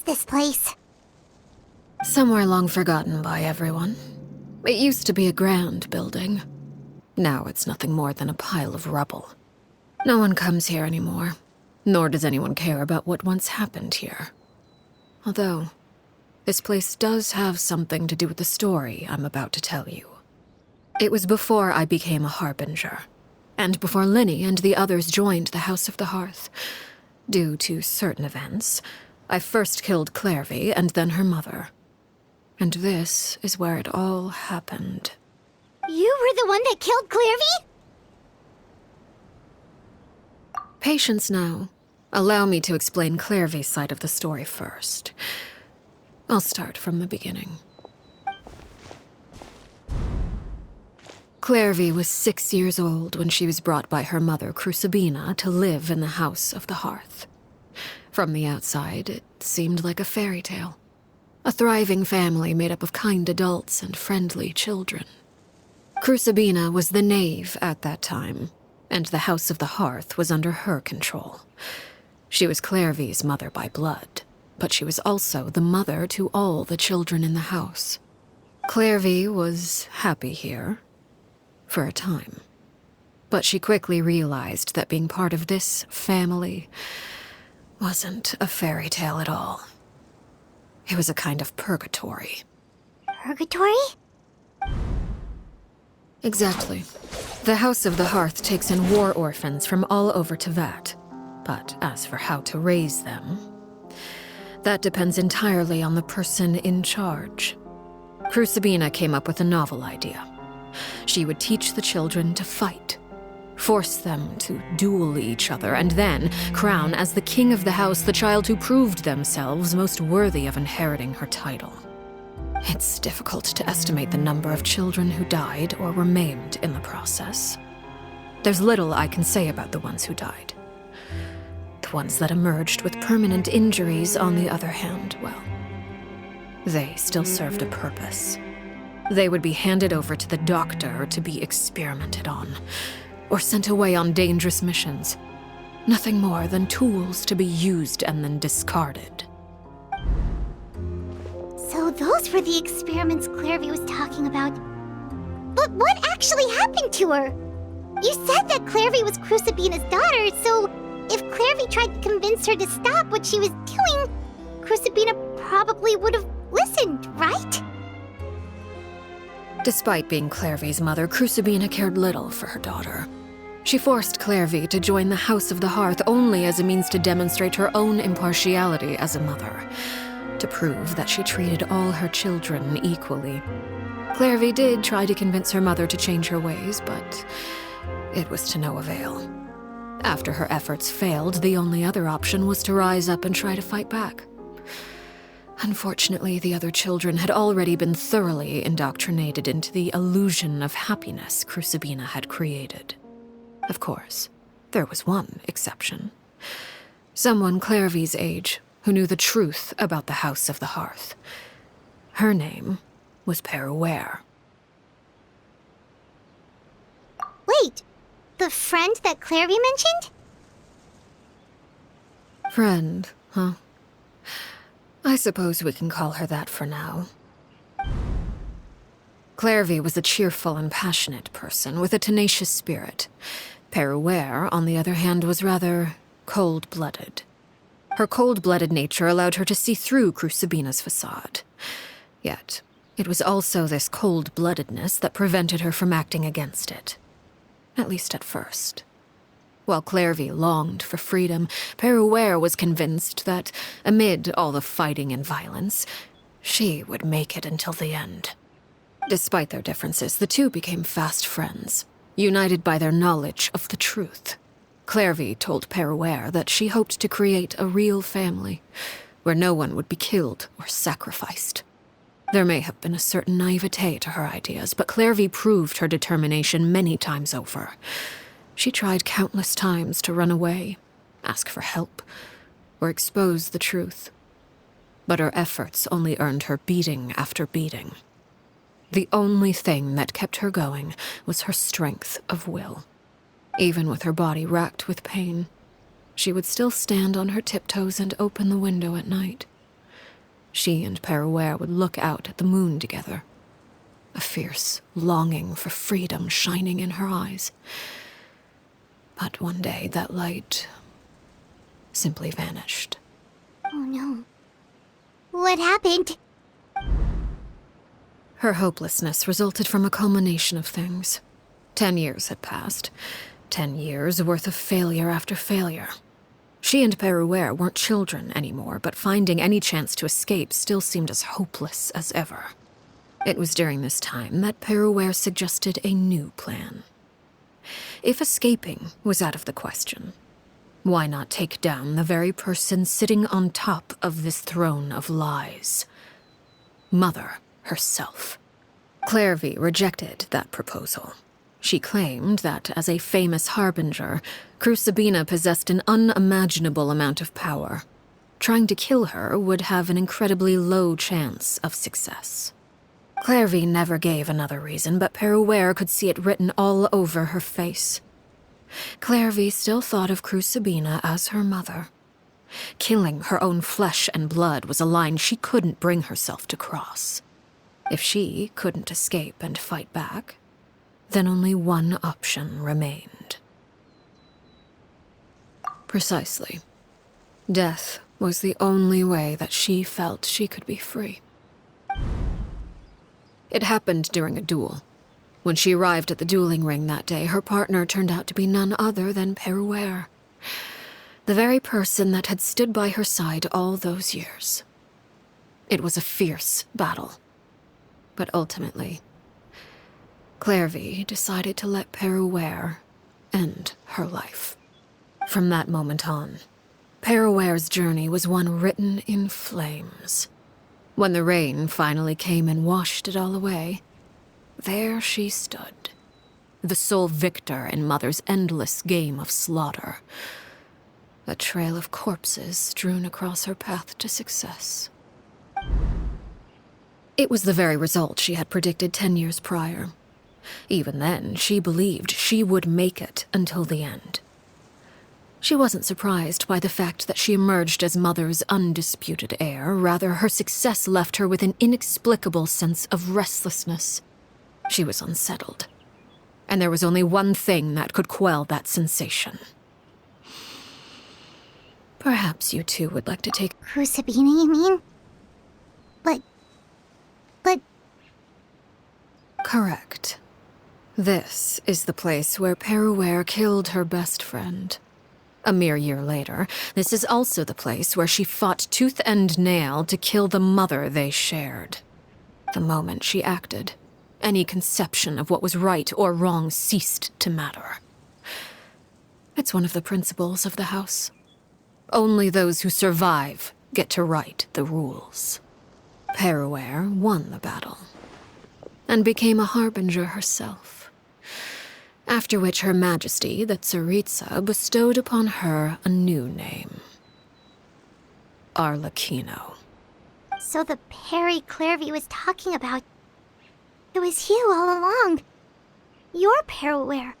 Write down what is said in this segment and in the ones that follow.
this place? Somewhere long forgotten by everyone. It used to be a grand building. Now it's nothing more than a pile of rubble. No one comes here anymore, nor does anyone care about what once happened here. Although, this place does have something to do with the story I'm about to tell you. It was before I became a Harbinger, and before Linny and the others joined the House of the Hearth. Due to certain events, I first killed Clairvy and then her mother. And this is where it all happened. You were the one that killed Clairvy? Patience now. Allow me to explain Clairvy's side of the story first. I'll start from the beginning. Clairvy was 6 years old when she was brought by her mother, Crucibina, to live in the House of the Hearth. From the outside, it seemed like a fairy tale. A thriving family made up of kind adults and friendly children. Crucibina was the knave at that time, and the House of the Hearth was under her control. She was Clairvy's mother by blood, but she was also the mother to all the children in the house. Clairvy was happy here, for a time. But she quickly realized that being part of this family wasn't a fairy tale at all. It was a kind of purgatory. Purgatory? Exactly. The House of the Hearth takes in war orphans from all over Tevat. But as for how to raise them, that depends entirely on the person in charge. Crucibina came up with a novel idea. She would teach the children to fight, force them to duel each other, and then crown as the king of the house the child who proved themselves most worthy of inheriting her title. It's difficult to estimate the number of children who died or were maimed in the process. There's little I can say about the ones who died. The ones that emerged with permanent injuries, on the other hand, well, they still served a purpose. They would be handed over to the doctor to be experimented on, or sent away on dangerous missions. Nothing more than tools to be used and then discarded. So those were the experiments Clairvy was talking about. But what actually happened to her? You said that Clairvy was Crucibina's daughter, so if Clairvy tried to convince her to stop what she was doing, Crucibina probably would have listened, right? Despite being Clairvy's mother, Crucibina cared little for her daughter. She forced Clairvy to join the House of the Hearth only as a means to demonstrate her own impartiality as a mother, to prove that she treated all her children equally. Clairvy did try to convince her mother to change her ways, but it was to no avail. After her efforts failed, the only other option was to rise up and try to fight back. Unfortunately, the other children had already been thoroughly indoctrinated into the illusion of happiness Crucibina had created. Of course, there was one exception. Someone Clairvy's age who knew the truth about the House of the Hearth. Her name was Peruere. Wait, the friend that Clairvy mentioned? Friend, huh? I suppose we can call her that for now. Clairvy was a cheerful and passionate person with a tenacious spirit. Peruere, on the other hand, was rather cold-blooded. Her cold-blooded nature allowed her to see through Crucibina's facade. Yet, it was also this cold-bloodedness that prevented her from acting against it. At least at first. While Clairvy longed for freedom, Peruere was convinced that, amid all the fighting and violence, she would make it until the end. Despite their differences, the two became fast friends, united by their knowledge of the truth. Clairvy told Peruere that she hoped to create a real family, where no one would be killed or sacrificed. There may have been a certain naivete to her ideas, but Clairvy proved her determination many times over. She tried countless times to run away, ask for help, or expose the truth. But her efforts only earned her beating after beating. The only thing that kept her going was her strength of will. Even with her body racked with pain, she would still stand on her tiptoes and open the window at night. she and Peruere would look out at the moon together, a fierce longing for freedom shining in her eyes. But one day that light simply vanished. Oh no. What happened? Her hopelessness resulted from a culmination of things. 10 years had passed. 10 years worth of failure after failure. She and Peruere weren't children anymore, but finding any chance to escape still seemed as hopeless as ever. It was during this time that Peruere suggested a new plan. If escaping was out of the question, why not take down the very person sitting on top of this throne of lies? Mother herself. Clairvy rejected that proposal. She claimed that, as a famous harbinger, Crucibina possessed an unimaginable amount of power. Trying to kill her would have an incredibly low chance of success. Clairvy never gave another reason, but Peruere could see it written all over her face. Clairvy still thought of Crucibina as her mother. Killing her own flesh and blood was a line she couldn't bring herself to cross. If she couldn't escape and fight back, then only one option remained. Precisely. Death was the only way that she felt she could be free. It happened during a duel. When she arrived at the dueling ring that day, her partner turned out to be none other than Peruere, the very person that had stood by her side all those years. It was a fierce battle. But ultimately, Clairvy decided to let Peruere end her life. From that moment on, Peruere's journey was one written in flames. When the rain finally came and washed it all away, there she stood, the sole victor in Mother's endless game of slaughter, a trail of corpses strewn across her path to success. It was the very result she had predicted 10 years prior. Even then, she believed she would make it until the end. She wasn't surprised by the fact that she emerged as Mother's undisputed heir. Rather, her success left her with an inexplicable sense of restlessness. She was unsettled, and there was only one thing that could quell that sensation. Perhaps you two would like to take... Crucibina, you mean? But... Correct. This is the place where Peruere killed her best friend. A mere year later, this is also the place where she fought tooth and nail to kill the mother they shared. The moment she acted, any conception of what was right or wrong ceased to matter. It's one of the principles of the house. Only those who survive get to write the rules. Peruere won the battle, and became a harbinger herself. After which Her Majesty, the Tsaritsa, bestowed upon her a new name. Arlecchino. So the Perry Clairvy was talking about... It was you all along. You're Peruere.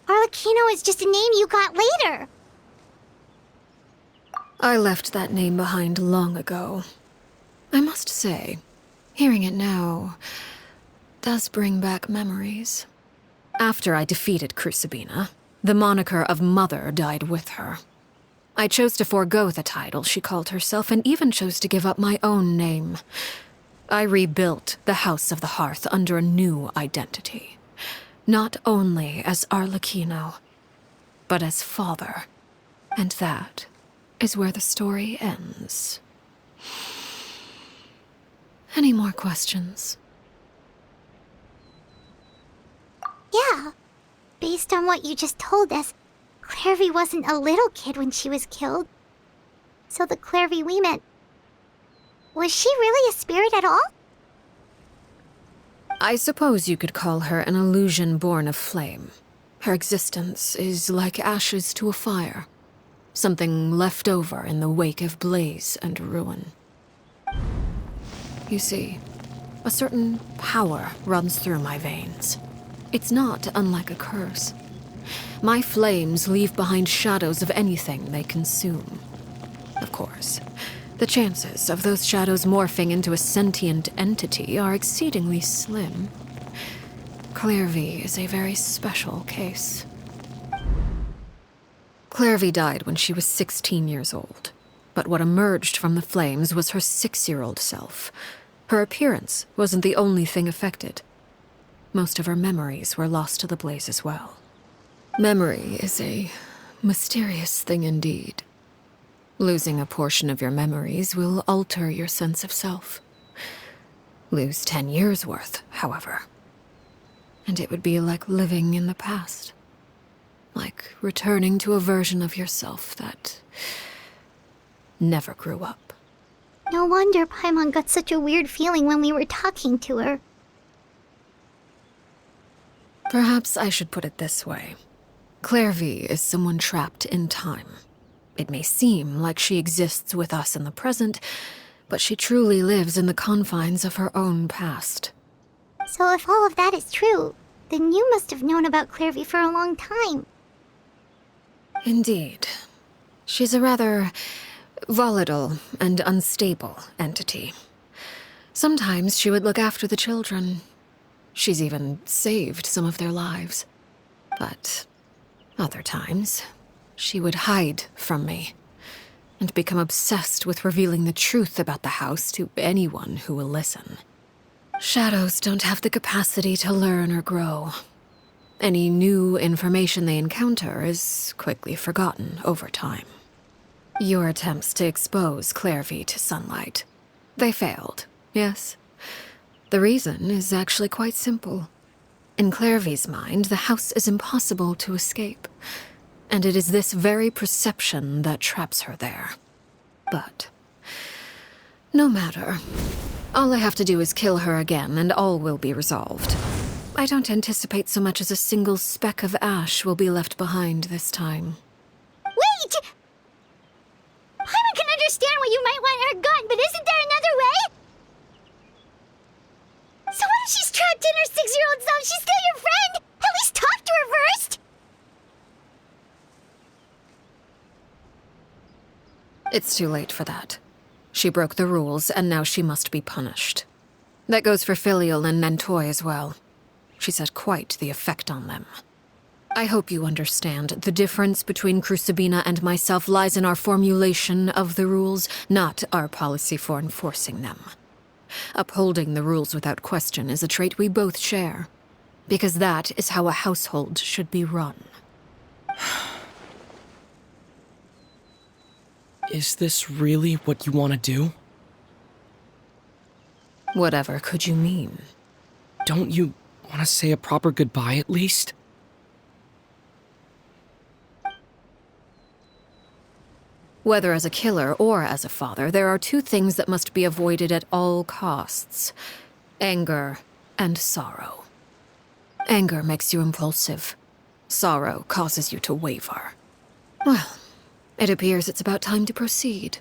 Arlecchino is just a name you got later. I left that name behind long ago. I must say, hearing it now does bring back memories. After I defeated Crucibina, the moniker of Mother died with her. I chose to forego the title she called herself, and even chose to give up my own name. I rebuilt the House of the Hearth under a new identity. Not only as Arlecchino, but as father. And that is where the story ends. Any more questions? Yeah. Based on what you just told us, Clairvy wasn't a little kid when she was killed. So the Clairvy we met... Was she really a spirit at all? I suppose you could call her an illusion born of flame. Her existence is like ashes to a fire. Something left over in the wake of blaze and ruin. You see, a certain power runs through my veins. It's not unlike a curse. My flames leave behind shadows of anything they consume. Of course, The chances of those shadows morphing into a sentient entity are exceedingly slim. Clairvy is a very special case. Clairvy died when she was 16 years old, but what emerged from the flames was her 6-year-old self. Her appearance wasn't the only thing affected. Most of her memories were lost to the blaze as well. Memory is a mysterious thing indeed. Losing a portion of your memories will alter your sense of self. Lose 10 years' worth, however, and it would be like living in the past. Like returning to a version of yourself that never grew up. No wonder Paimon got such a weird feeling when we were talking to her. Perhaps I should put it this way. Clairvy is someone trapped in time. It may seem like she exists with us in the present, but she truly lives in the confines of her own past. So if all of that is true, then you must have known about Clairvy for a long time. Indeed. She's a rather volatile and unstable entity. Sometimes she would look after the children. She's even saved some of their lives. But other times, she would hide from me and become obsessed with revealing the truth about the house to anyone who will listen. Shadows don't have the capacity to learn or grow. Any new information they encounter is quickly forgotten over time. Your attempts to expose Clairvy to sunlight, they failed, yes? The reason is actually quite simple. In Clairvy's mind, the house is impossible to escape, and it is this very perception that traps her there. But no matter. All I have to do is kill her again, and all will be resolved. I don't anticipate so much as a single speck of ash will be left behind this time. Wait! Paimon can understand why you might want her gone, but isn't there another way? So what if she's trapped in her 6-year-old self? She's still your friend! At least talk to her first! It's too late for that. She broke the rules, and now she must be punished. That goes for Filial and Nantoy as well. She's had quite the effect on them. I hope you understand. The difference between Crucibina and myself lies in our formulation of the rules, not our policy for enforcing them. Upholding the rules without question is a trait we both share, because that is how a household should be run. Is this really what you want to do? Whatever could you mean? Don't you want to say a proper goodbye at least? Whether as a killer or as a father, there are two things that must be avoided at all costs: anger and sorrow. Anger makes you impulsive. Sorrow causes you to waver. Well, it appears it's about time to proceed.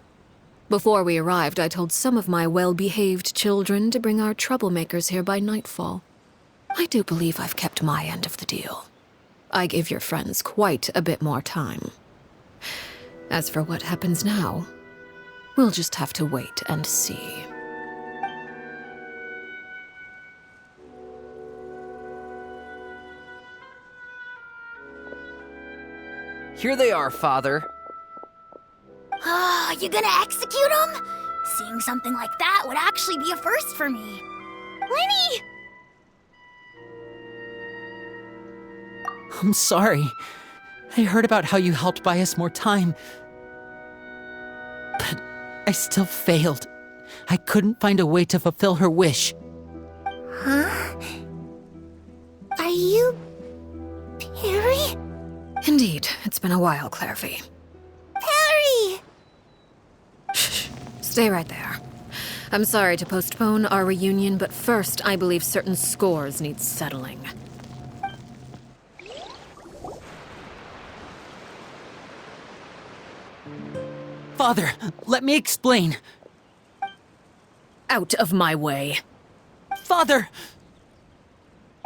Before we arrived, I told some of my well-behaved children to bring our troublemakers here by nightfall. I do believe I've kept my end of the deal. I give your friends quite a bit more time. As for what happens now, we'll just have to wait and see. Here they are, Father. You gonna execute him? Seeing something like that would actually be a first for me. Lenny! I'm sorry. I heard about how you helped buy us more time. But I still failed. I couldn't find a way to fulfill her wish. Huh? Are you... Perry? Indeed, it's been a while, Clairvy. Perry! Shh, stay right there. I'm sorry to postpone our reunion, but first I believe certain scores need settling. Father, let me explain. Out of my way. Father!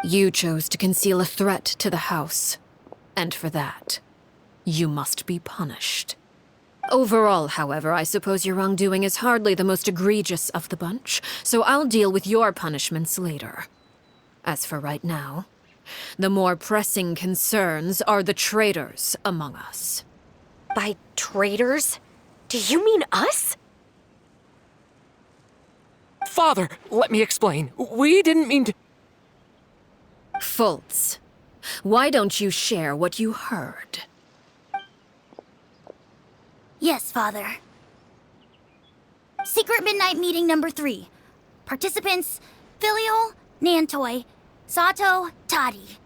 You chose to conceal a threat to the house, and for that, you must be punished. Overall, however, I suppose your wrongdoing is hardly the most egregious of the bunch, so I'll deal with your punishments later. As for right now, the more pressing concerns are the traitors among us. By traitors? Do you mean us? Father, let me explain. We didn't mean to. Fultz, why don't you share what you heard? Yes, Father. Secret Midnight Meeting number 3. Participants, Filial, Nantoi, Sato, Toddy.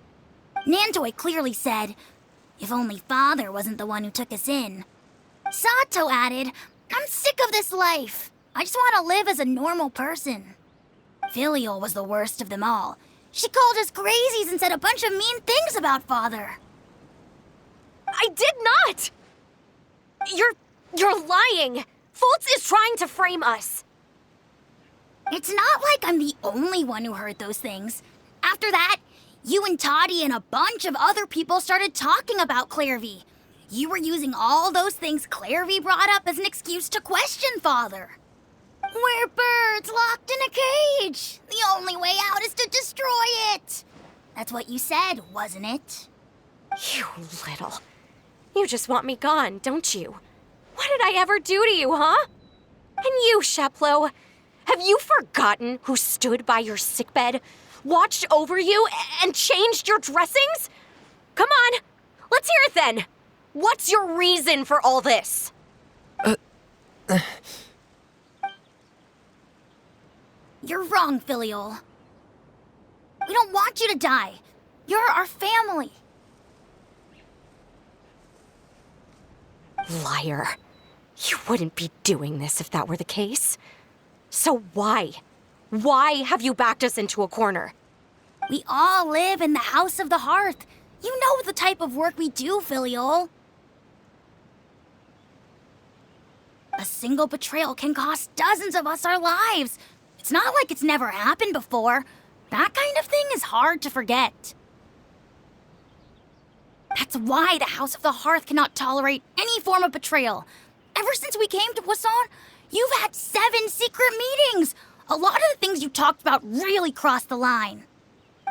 Nantoi clearly said, if only Father wasn't the one who took us in. Sato added, I'm sick of this life. I just want to live as a normal person. Filial was the worst of them all. She called us crazies and said a bunch of mean things about Father. I did not! You're lying! Fultz is trying to frame us. It's not like I'm the only one who heard those things. After that, you and Toddy and a bunch of other people started talking about Clairvy. You were using all those things Clairvy brought up as an excuse to question Father. We're birds locked in a cage. The only way out is to destroy it. That's what you said, wasn't it? You little. You just want me gone, don't you? What did I ever do to you, huh? And you, Sheplo, have you forgotten who stood by your sickbed, watched over you, and changed your dressings? Come on, let's hear it then. What's your reason for all this? You're wrong, Filial. We don't want you to die. You're our family. Liar. You wouldn't be doing this if that were the case. So why? Why have you backed us into a corner? We all live in the House of the Hearth. You know the type of work we do, Filial. A single betrayal can cost dozens of us our lives. It's not like it's never happened before. That kind of thing is hard to forget. That's why the House of the Hearth cannot tolerate any form of betrayal. Ever since we came to Poisson, you've had 7 secret meetings. A lot of the things you talked about really crossed the line.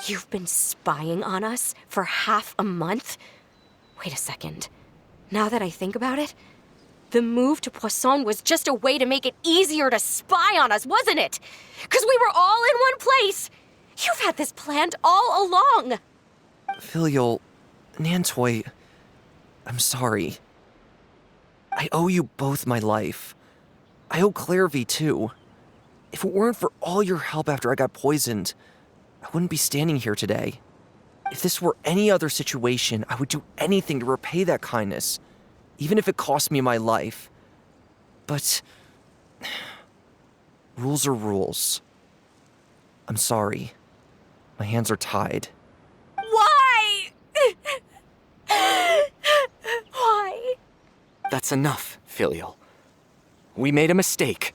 You've been spying on us for half a month? Wait a second. Now that I think about it, the move to Poisson was just a way to make it easier to spy on us, wasn't it? Because we were all in one place. You've had this planned all along. Filial, Nantoi, I'm sorry. I owe you both my life. I owe Clairvy too. If it weren't for all your help after I got poisoned, I wouldn't be standing here today. If this were any other situation, I would do anything to repay that kindness, even if it cost me my life. But rules are rules. I'm sorry. My hands are tied. Why? Why? That's enough, Filial. We made a mistake,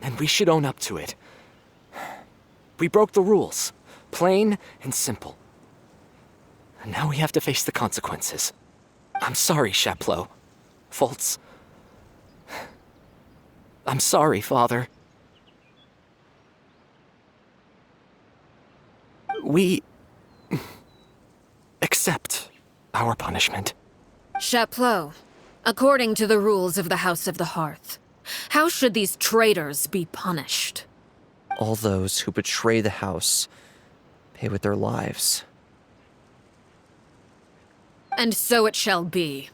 and we should own up to it. We broke the rules, plain and simple. And now we have to face the consequences. I'm sorry, Sheplo. Fultz. I'm sorry, Father. We accept our punishment. Chapleau, according to the rules of the House of the Hearth, how should these traitors be punished? All those who betray the house pay with their lives. And so it shall be.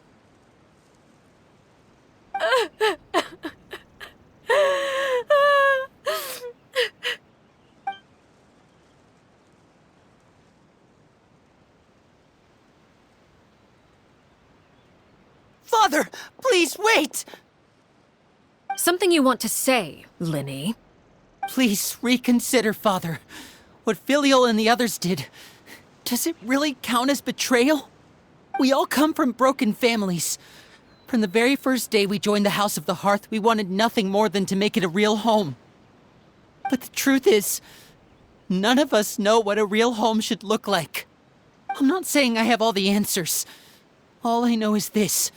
Father, please wait! Something you want to say, Linny? Please reconsider, Father. What Filial and the others did, does it really count as betrayal? We all come from broken families. From the very first day we joined the House of the Hearth, we wanted nothing more than to make it a real home. But the truth is, none of us know what a real home should look like. I'm not saying I have all the answers. All I know is this.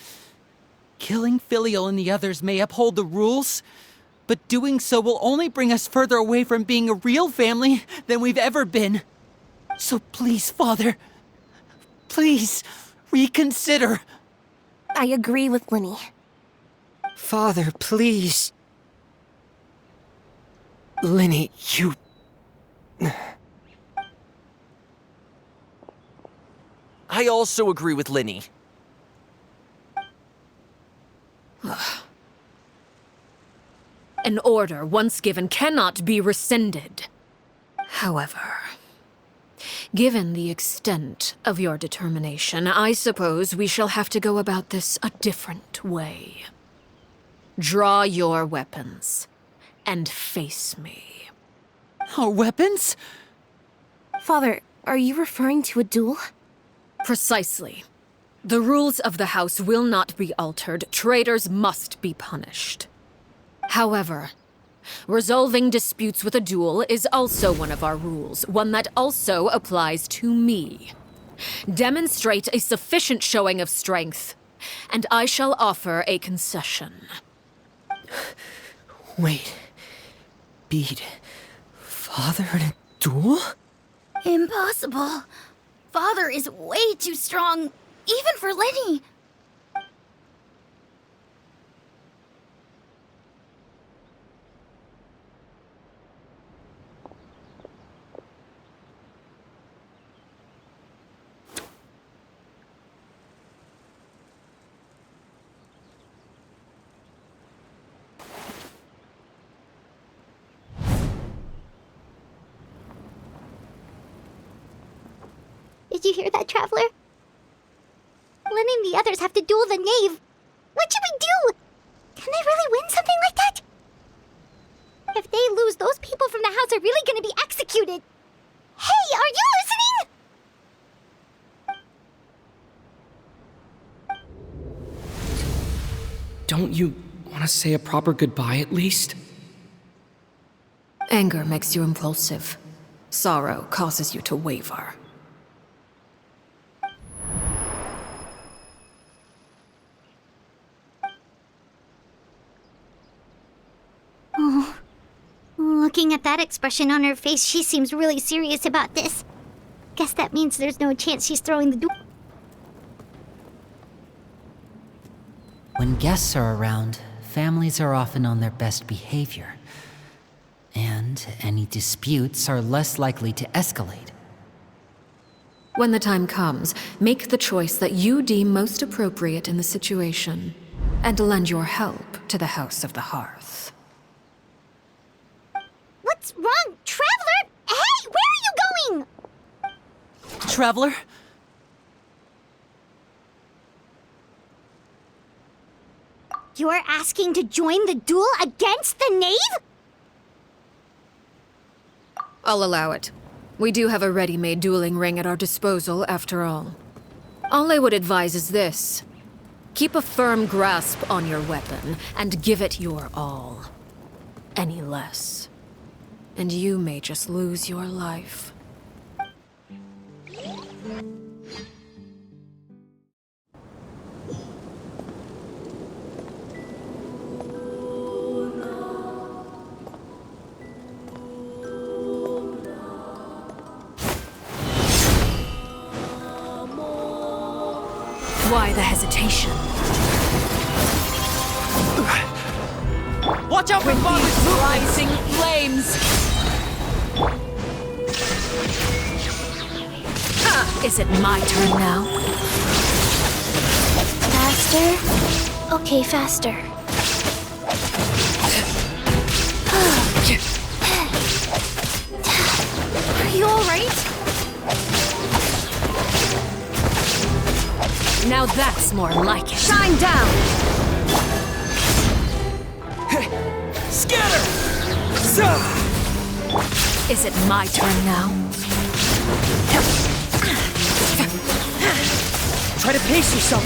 Killing Filial and the others may uphold the rules, but doing so will only bring us further away from being a real family than we've ever been. So please, Father, please reconsider. I agree with Linny. Father, please. Linny, you... I also agree with Linny. An order once given cannot be rescinded. However, given the extent of your determination, I suppose we shall have to go about this a different way. Draw your weapons and face me. Our weapons? Father, are you referring to a duel? Precisely. The rules of the house will not be altered. Traitors must be punished. However, resolving disputes with a duel is also one of our rules, one that also applies to me. Demonstrate a sufficient showing of strength, and I shall offer a concession. Wait. Beat Father in a duel? Impossible. Father is way too strong, even for Linny. Did you hear that, Traveler? Lenny and the others have to duel the knave. What should we do? Can they really win something like that? If they lose, those people from the house are really gonna be executed. Hey, are you listening? Don't you want to say a proper goodbye at least? Anger makes you impulsive. Sorrow causes you to waver. Looking at that expression on her face, she seems really serious about this. Guess that means there's no chance she's throwing the duel. When guests are around, families are often on their best behavior. And any disputes are less likely to escalate. When the time comes, make the choice that you deem most appropriate in the situation, and lend your help to the House of the Hearth. What's wrong, Traveler? Hey, where are you going? Traveler? You're asking to join the duel against the knave? I'll allow it. We do have a ready-made dueling ring at our disposal, after all. All I would advise is this. Keep a firm grasp on your weapon, and give it your all. Any less, and you may just lose your life. Why the hesitation? Watch out for Father's Rising flames! Is it my turn now? Faster? Okay, faster. Are you alright? Now that's more like it. Shine down! Scatter! Is it my turn now? Try to pace yourself.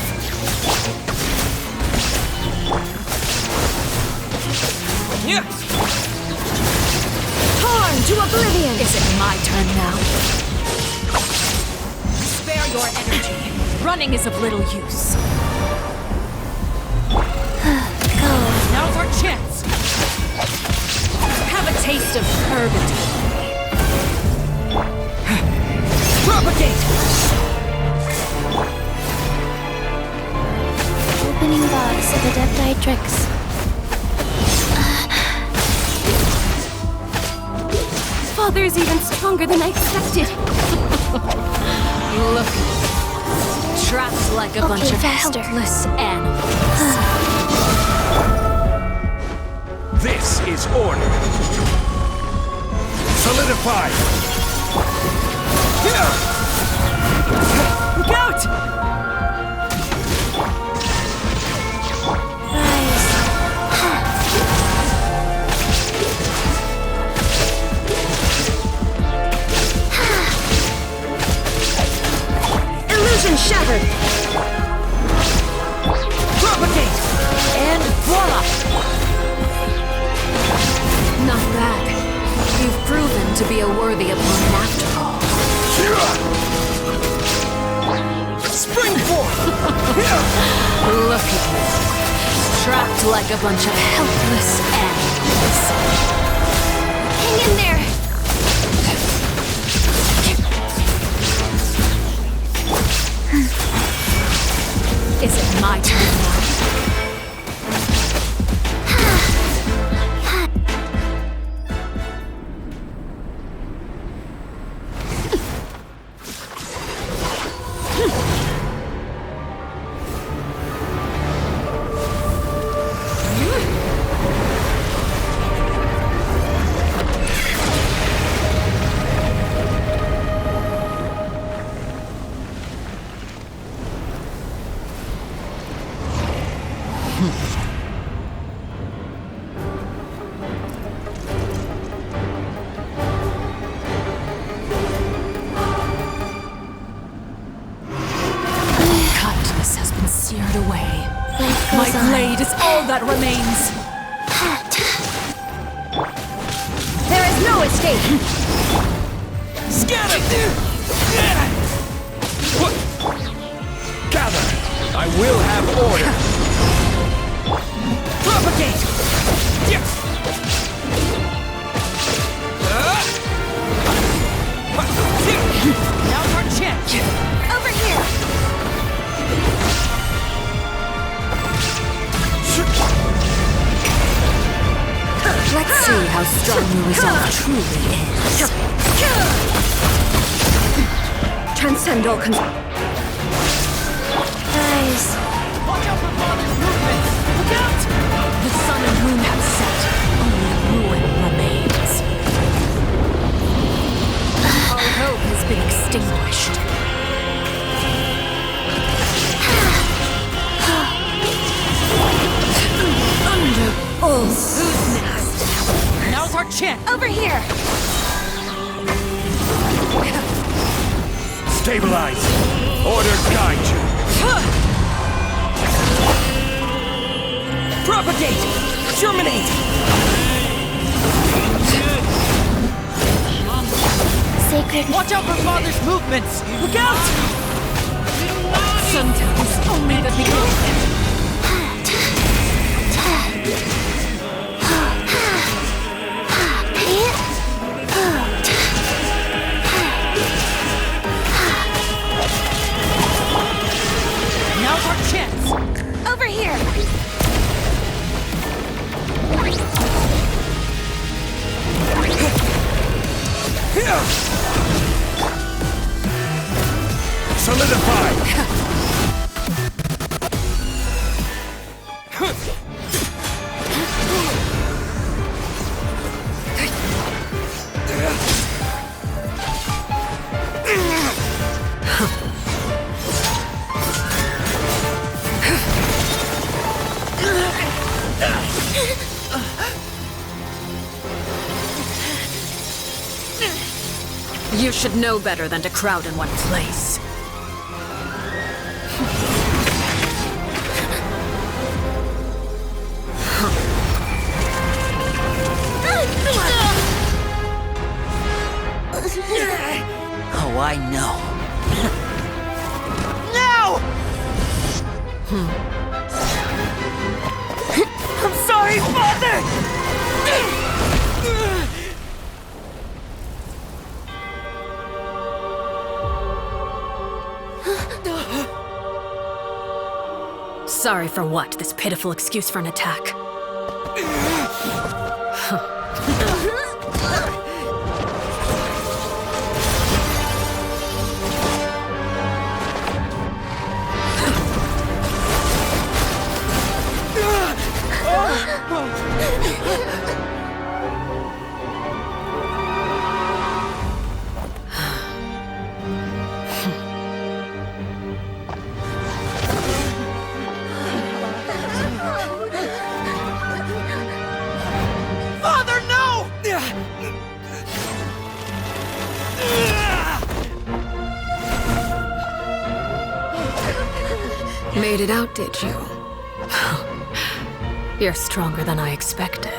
Yeah. Torn to oblivion! Is it my turn now? Spare your energy. Running is of little use. burgundy. Propagate! Opening box of Adeptitrix. Father's even stronger than I expected. Look, trapped like a bunch of faster. helpless animals. This is order. Solidify. Look out! Illusion shattered! Propagate! And voila! Not bad. You've proven to be a worthy opponent after all. Spring forth! Look at you. Trapped like a bunch of helpless animals. Hang in there. Is it my turn now? Kindness has been seared away. My blade is all that remains. There is no escape. Scatter! Gather. I will have order. Propagate! Now's our chance! Over here. Let's see how strong your resolve truly is. Transcend all Guys. Watch out for Father's movement! Look out! The sun and moon have set. Only ruin remains. All hope has been extinguished. Thunderbolts. Who's next? Now's our chance! Over here. Stabilize. Order guide you. Propagate! Germinate! Sacred. Watch out for Father's movements! Look out! Sometimes only the beginning. Now's our chance! Over here. Solidify. You should know better than to crowd in one place. Oh, I know. No! I'm sorry, Father! Sorry for what? This pitiful excuse for an attack. Father, no! Made it out, did you? You're stronger than I expected.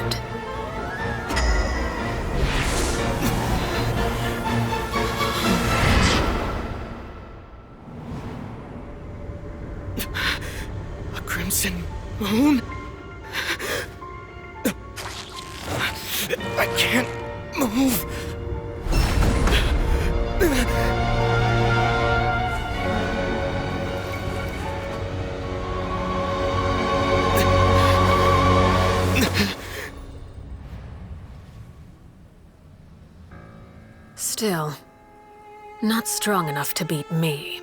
A crimson moon? I can't move. Still, not strong enough to beat me.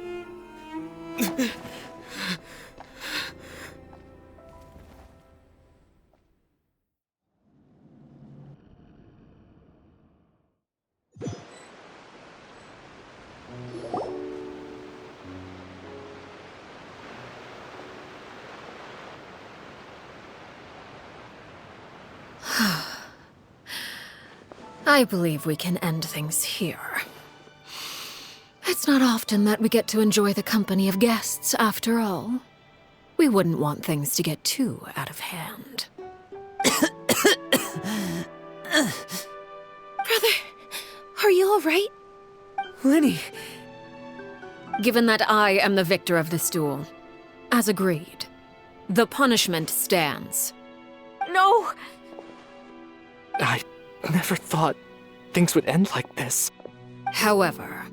I believe we can end things here. It's not often that we get to enjoy the company of guests, after all. We wouldn't want things to get too out of hand. Brother, are you alright? Linny! Given that I am the victor of this duel, as agreed, the punishment stands. No! I never thought things would end like this. However,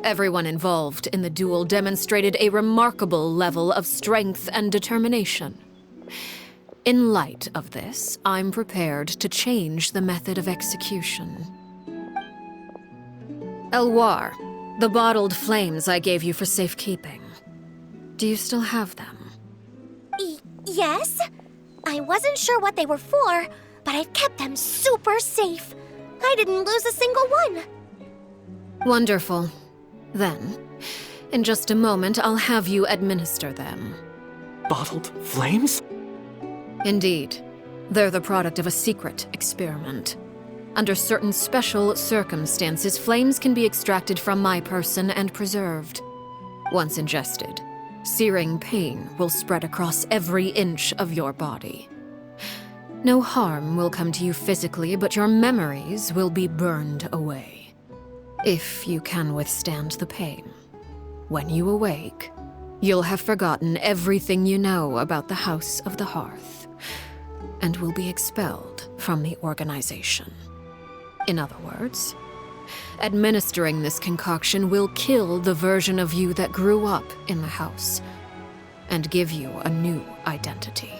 everyone involved in the duel demonstrated a remarkable level of strength and determination. In light of this, I'm prepared to change the method of execution. Elwar, the bottled flames I gave you for safekeeping. Do you still have them? Yes? I wasn't sure what they were for, but I've kept them super safe. I didn't lose a single one. Wonderful. Then, in just a moment, I'll have you administer them. Bottled flames? Indeed. They're the product of a secret experiment. Under certain special circumstances, flames can be extracted from my person and preserved. Once ingested, searing pain will spread across every inch of your body. No harm will come to you physically, but your memories will be burned away. If you can withstand the pain. When you awake, you'll have forgotten everything you know about the House of the Hearth, and will be expelled from the organization. In other words, administering this concoction will kill the version of you that grew up in the house, and give you a new identity.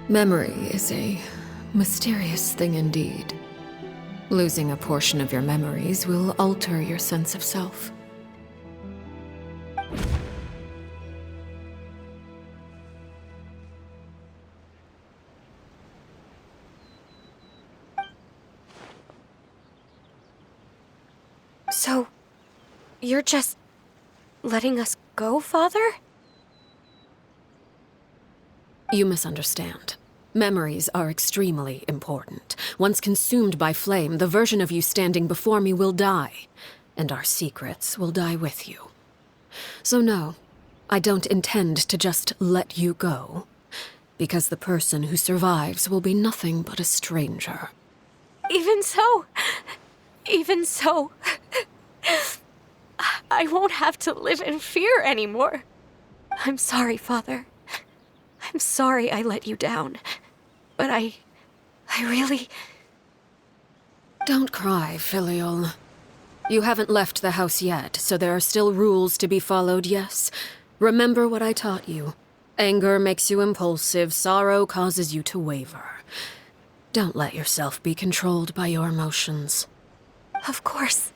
Memory is a mysterious thing indeed. Losing a portion of your memories will alter your sense of self. So, you're just letting us go, Father? You misunderstand. Memories are extremely important. Once consumed by flame, the version of you standing before me will die, and our secrets will die with you. So no, I don't intend to just let you go, because the person who survives will be nothing but a stranger. Even so, I won't have to live in fear anymore. I'm sorry, Father. I'm sorry I let you down. But I really... Don't cry, Filial. You haven't left the house yet, so there are still rules to be followed, yes? Remember what I taught you. Anger makes you impulsive, sorrow causes you to waver. Don't let yourself be controlled by your emotions. Of course.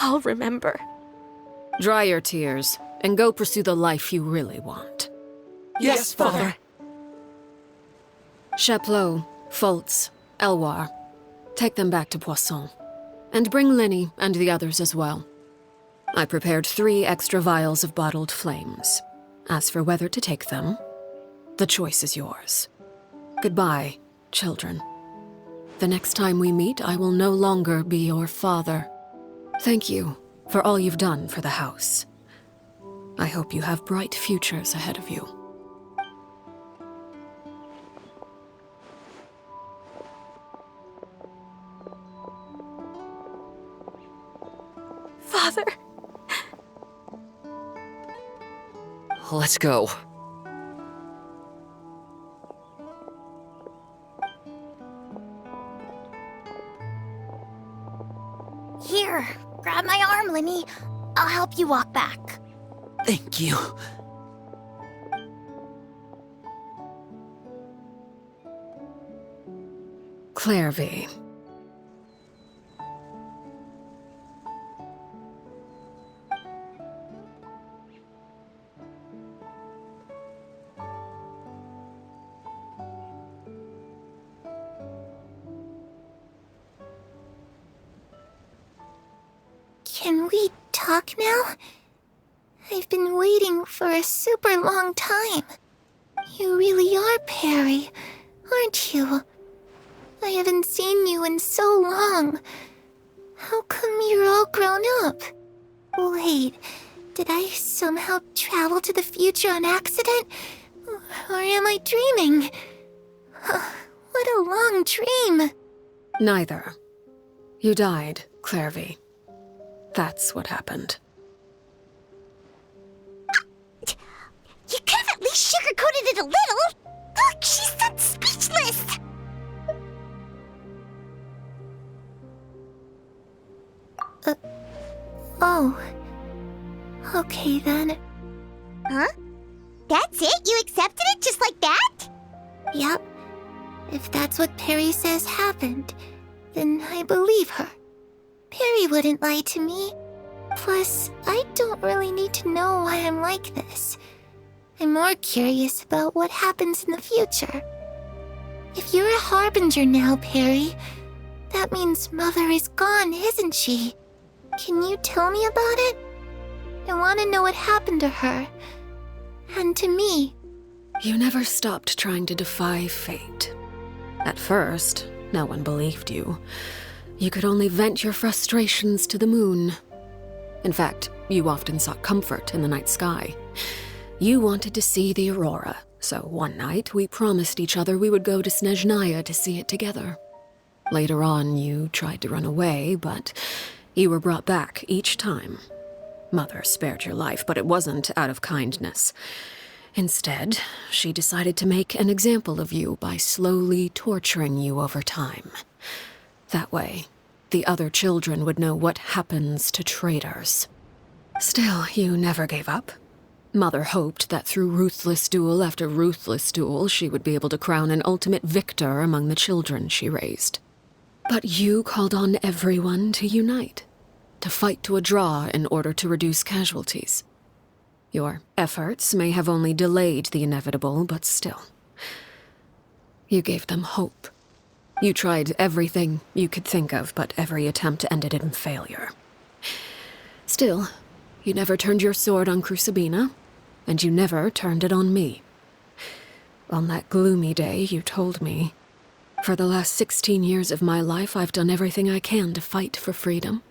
I'll remember. Dry your tears, and go pursue the life you really want. Yes, Father. Chaplot, Foltz, Elwar. Take them back to Poisson. And bring Linny and the others as well. I prepared 3 extra vials of bottled flames. As for whether to take them, the choice is yours. Goodbye, children. The next time we meet, I will no longer be your father. Thank you for all you've done for the house. I hope you have bright futures ahead of you. Father! Let's go. Here, grab my arm, Linny. I'll help you walk back. Thank you. Clairvy. Can we talk now? I've been waiting for a super long time. You really are Perry, aren't you? I haven't seen you in so long. How come you're all grown up? Wait, did I somehow travel to the future on accident? Or am I dreaming? What a long dream. Neither. You died, Clairvy. That's what happened. You could have at least sugarcoated it a little. Look, she's that speechless. Oh. Okay then. Huh? That's it? You accepted it just like that? Yep. If that's what Perry says happened, then I believe her. Perry wouldn't lie to me. Plus, I don't really need to know why I'm like this. I'm more curious about what happens in the future. If you're a harbinger now, Perry, that means Mother is gone, isn't she? Can you tell me about it? I want to know what happened to her. And to me. You never stopped trying to defy fate. At first, no one believed you. You could only vent your frustrations to the moon. In fact, you often sought comfort in the night sky. You wanted to see the aurora, so one night we promised each other we would go to Snezhnaya to see it together. Later on, you tried to run away, but you were brought back each time. Mother spared your life, but it wasn't out of kindness. Instead, she decided to make an example of you by slowly torturing you over time. That way, the other children would know what happens to traitors. Still, you never gave up. Mother hoped that through ruthless duel after ruthless duel, she would be able to crown an ultimate victor among the children she raised. But you called on everyone to unite, to fight to a draw in order to reduce casualties. Your efforts may have only delayed the inevitable, but still. You gave them hope. You tried everything you could think of, but every attempt ended in failure. Still, you never turned your sword on Crucibina, and you never turned it on me. On that gloomy day, you told me, "For the last 16 years of my life, I've done everything I can to fight for freedom.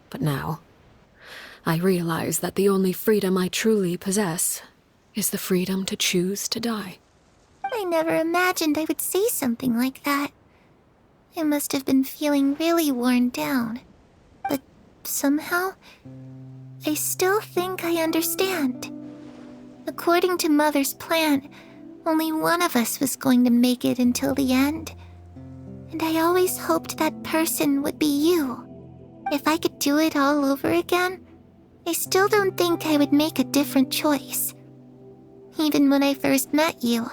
But now, I realize that the only freedom I truly possess is the freedom to choose to die." I never imagined I would say something like that. I must have been feeling really worn down. But somehow, I still think I understand. According to Mother's plan, only one of us was going to make it until the end. And I always hoped that person would be you. If I could do it all over again, I still don't think I would make a different choice. Even when I first met you,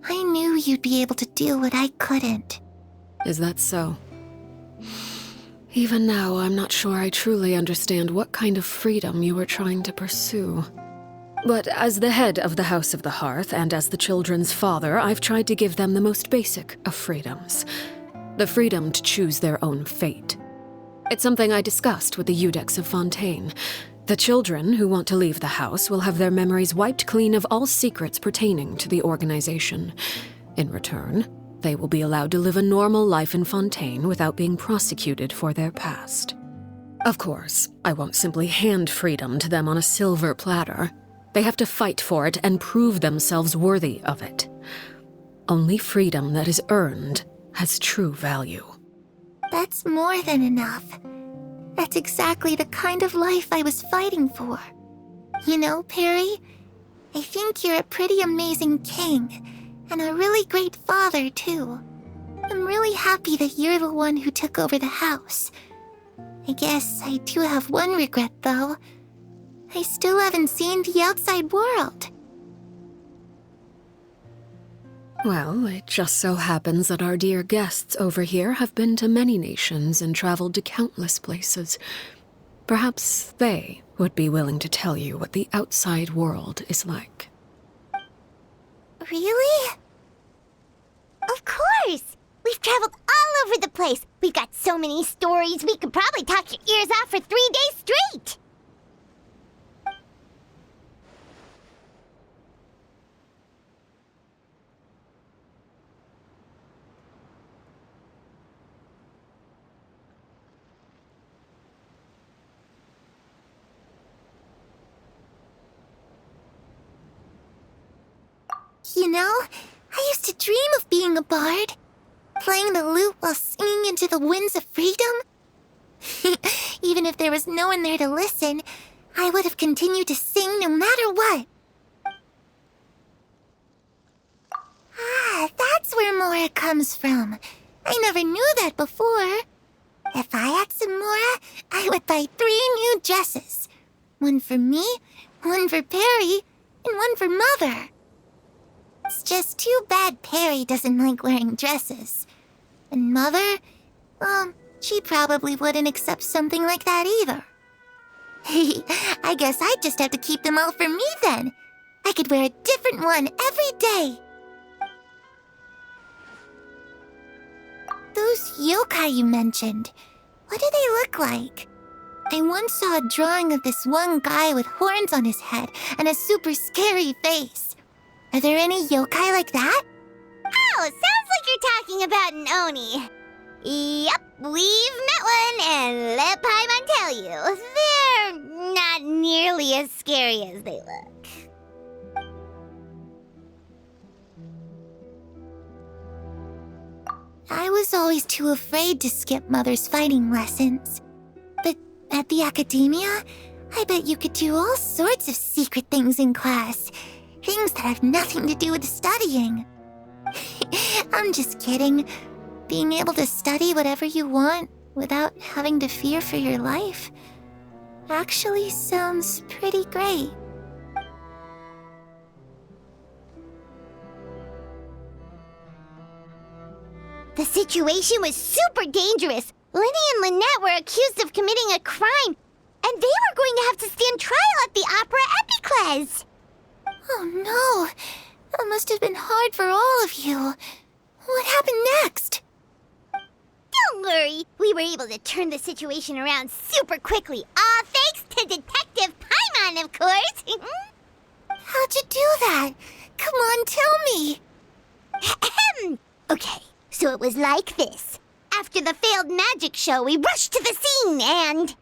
I knew you'd be able to do what I couldn't. Is that so? Even now, I'm not sure I truly understand what kind of freedom you were trying to pursue. But as the head of the House of the Hearth and as the children's father, I've tried to give them the most basic of freedoms. The freedom to choose their own fate. It's something I discussed with the Eudex of Fontaine. The children who want to leave the house will have their memories wiped clean of all secrets pertaining to the organization. In return, they will be allowed to live a normal life in Fontaine without being prosecuted for their past. Of course, I won't simply hand freedom to them on a silver platter. They have to fight for it and prove themselves worthy of it. Only freedom that is earned has true value. That's more than enough. That's exactly the kind of life I was fighting for. You know, Perry, I think you're a pretty amazing king, and a really great father, too. I'm really happy that you're the one who took over the house. I guess I do have one regret, though. I still haven't seen the outside world. Well, it just so happens that our dear guests over here have been to many nations and traveled to countless places. Perhaps they would be willing to tell you what the outside world is like. Really? Of course! We've traveled all over the place. We've got so many stories, we could probably talk your ears off for 3 days straight! You know, I used to dream of being a bard. Playing the lute while singing into the winds of freedom. Even if there was no one there to listen, I would have continued to sing no matter what. Ah, that's where Mora comes from. I never knew that before. If I had some Mora, I would buy 3 new dresses. One for me, one for Perry, and one for Mother. It's just too bad Perry doesn't like wearing dresses. And Mother, well, she probably wouldn't accept something like that either. I guess I'd just have to keep them all for me then. I could wear a different one every day. Those yokai you mentioned, what do they look like? I once saw a drawing of this one guy with horns on his head and a super scary face. Are there any yokai like that? Oh, sounds like you're talking about an Oni. Yep, we've met one, and let Paimon tell you, they're not nearly as scary as they look. I was always too afraid to skip Mother's fighting lessons. But at the academia, I bet you could do all sorts of secret things in class. Things that have nothing to do with studying. I'm just kidding. Being able to study whatever you want without having to fear for your life actually sounds pretty great. The situation was super dangerous. Lenny and Lynette were accused of committing a crime, and they were going to have to stand trial at the Opera Epicles. Oh no, that must have been hard for all of you. What happened next? Don't worry, we were able to turn the situation around super quickly, all thanks to Detective Paimon, of course. How'd you do that? Come on, tell me. Okay, so it was like this. After the failed magic show, we rushed to the scene and...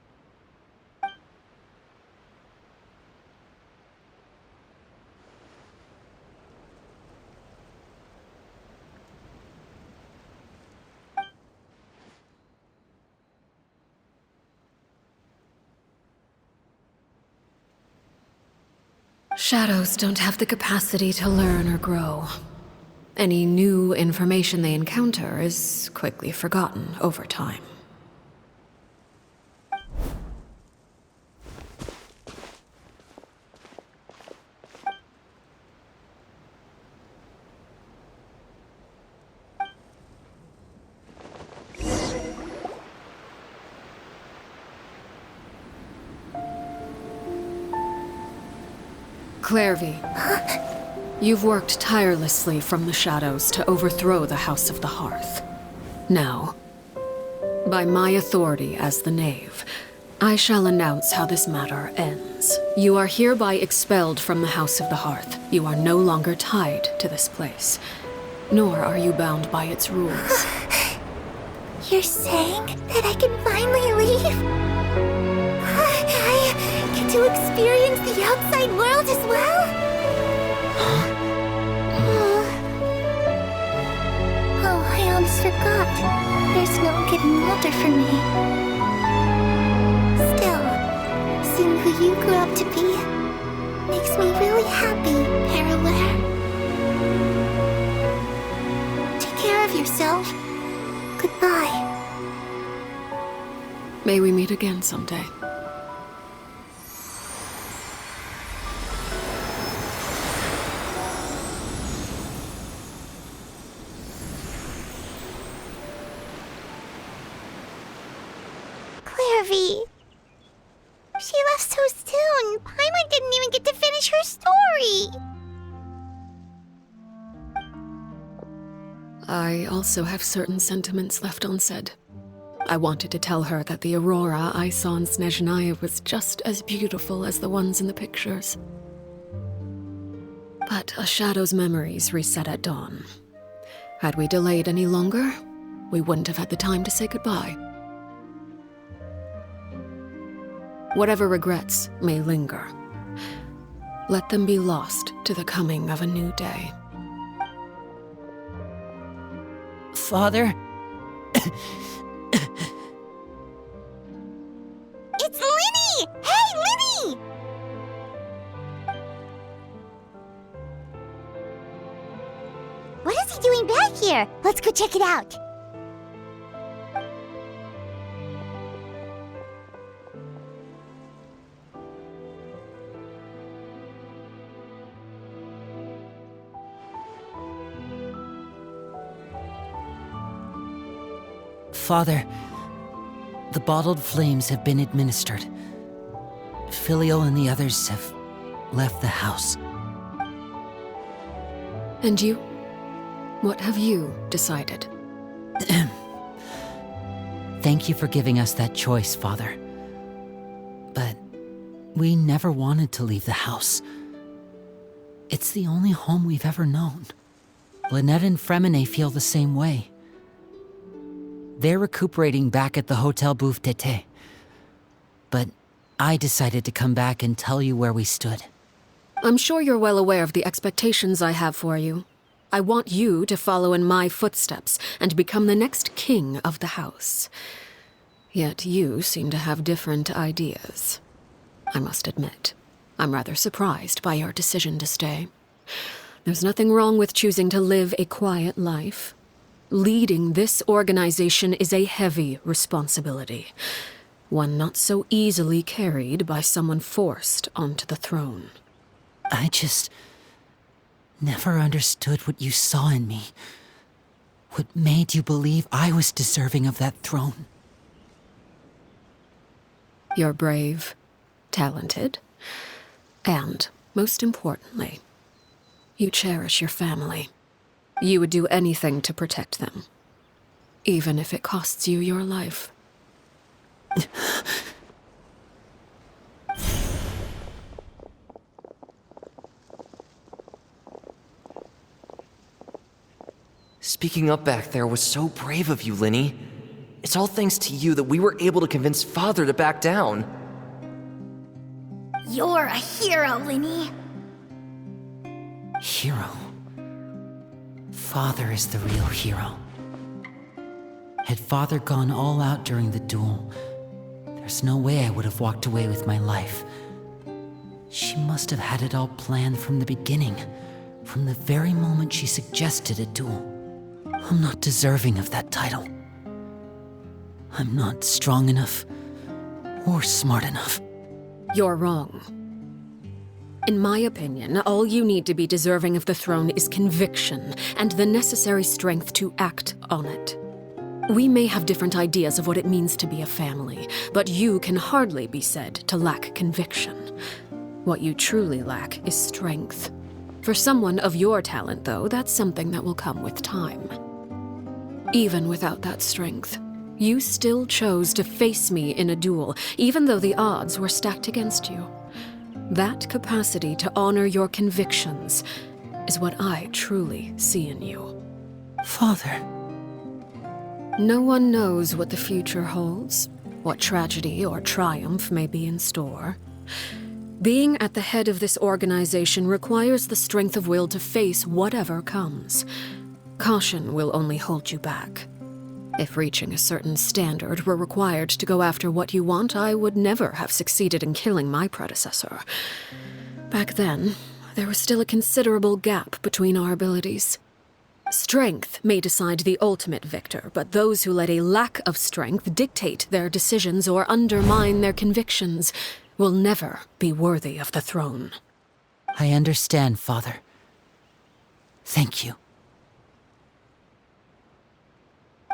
Shadows don't have the capacity to learn or grow. Any new information they encounter is quickly forgotten over time. Clairvy, you've worked tirelessly from the shadows to overthrow the House of the Hearth. Now, by my authority as the Knave, I shall announce how this matter ends. You are hereby expelled from the House of the Hearth. You are no longer tied to this place, nor are you bound by its rules. You're saying that I can finally leave? I get to experience the outside world as well? Oh, I almost forgot. There's no getting older for me. Still, seeing who you grew up to be makes me really happy, Paraware. Take care of yourself. Goodbye. May we meet again someday. Clairvy. She left so soon. Paimon didn't even get to finish her story. I also have certain sentiments left unsaid. I wanted to tell her that the aurora I saw in Snezhnaya was just as beautiful as the ones in the pictures. But a shadow's memories reset at dawn. Had we delayed any longer, we wouldn't have had the time to say goodbye. Whatever regrets may linger, let them be lost to the coming of a new day. Father? It's Linny! Hey, Linny! What is he doing back here? Let's go check it out. Father, the bottled flames have been administered. Filial and the others have left the house. And you? What have you decided? Thank you for giving us that choice, Father. But we never wanted to leave the house. It's the only home we've ever known. Lynette and Fremine feel the same way. They're recuperating back at the Hotel Bouffe d'été. But I decided to come back and tell you where we stood. I'm sure you're well aware of the expectations I have for you. I want you to follow in my footsteps and become the next king of the house. Yet you seem to have different ideas. I must admit, I'm rather surprised by your decision to stay. There's nothing wrong with choosing to live a quiet life. Leading this organization is a heavy responsibility, one not so easily carried by someone forced onto the throne. I just never understood what you saw in me. What made you believe I was deserving of that throne? You're brave, talented, and, most importantly, you cherish your family. You would do anything to protect them, even if it costs you your life. Speaking up back there was so brave of you, Linny. It's all thanks to you that we were able to convince Father to back down. You're a hero, Linny. Hero. Father is the real hero. Had Father gone all out during the duel, there's no way I would have walked away with my life. She must have had it all planned from the beginning, from the very moment she suggested a duel. I'm not deserving of that title. I'm not strong enough or smart enough. You're wrong. In my opinion, all you need to be deserving of the throne is conviction and the necessary strength to act on it. We may have different ideas of what it means to be a family, but you can hardly be said to lack conviction. What you truly lack is strength. For someone of your talent, though, that's something that will come with time. Even without that strength, you still chose to face me in a duel, even though the odds were stacked against you. That capacity to honor your convictions is what I truly see in you. Father. No one knows what the future holds, what tragedy or triumph may be in store. Being at the head of this organization requires the strength of will to face whatever comes. Caution will only hold you back. If reaching a certain standard were required to go after what you want, I would never have succeeded in killing my predecessor. Back then, there was still a considerable gap between our abilities. Strength may decide the ultimate victor, but those who let a lack of strength dictate their decisions or undermine their convictions will never be worthy of the throne. I understand, Father. Thank you.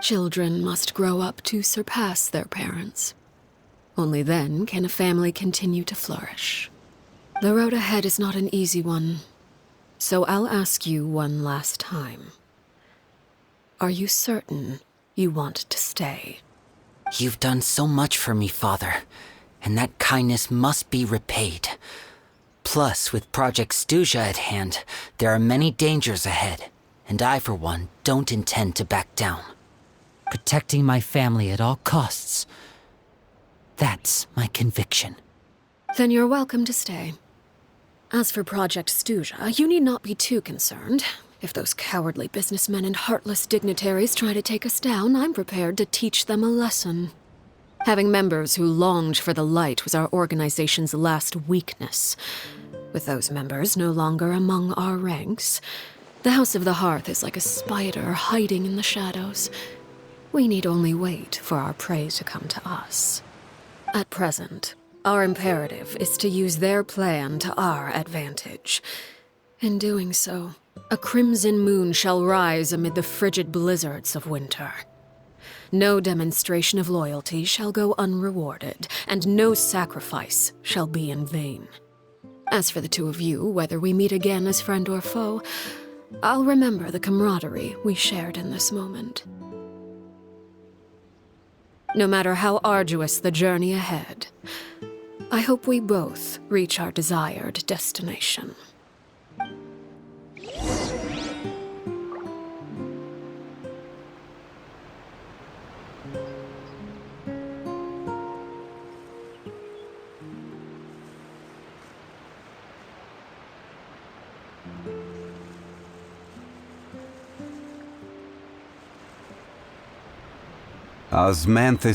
Children must grow up to surpass their parents. Only then can a family continue to flourish. The road ahead is not an easy one, so I'll ask you one last time. Are you certain you want to stay? You've done so much for me, Father, and that kindness must be repaid. Plus, with Project Stuja at hand, there are many dangers ahead, and I, for one, don't intend to back down. Protecting my family at all costs. That's my conviction. Then you're welcome to stay. As for Project Stuja, you need not be too concerned. If those cowardly businessmen and heartless dignitaries try to take us down, I'm prepared to teach them a lesson. Having members who longed for the light was our organization's last weakness. With those members no longer among our ranks, the House of the Hearth is like a spider hiding in the shadows. We need only wait for our prey to come to us. At present, our imperative is to use their plan to our advantage. In doing so, a crimson moon shall rise amid the frigid blizzards of winter. No demonstration of loyalty shall go unrewarded, and no sacrifice shall be in vain. As for the two of you, whether we meet again as friend or foe, I'll remember the camaraderie we shared in this moment. No matter how arduous the journey ahead, I hope we both reach our desired destination. Osmanthus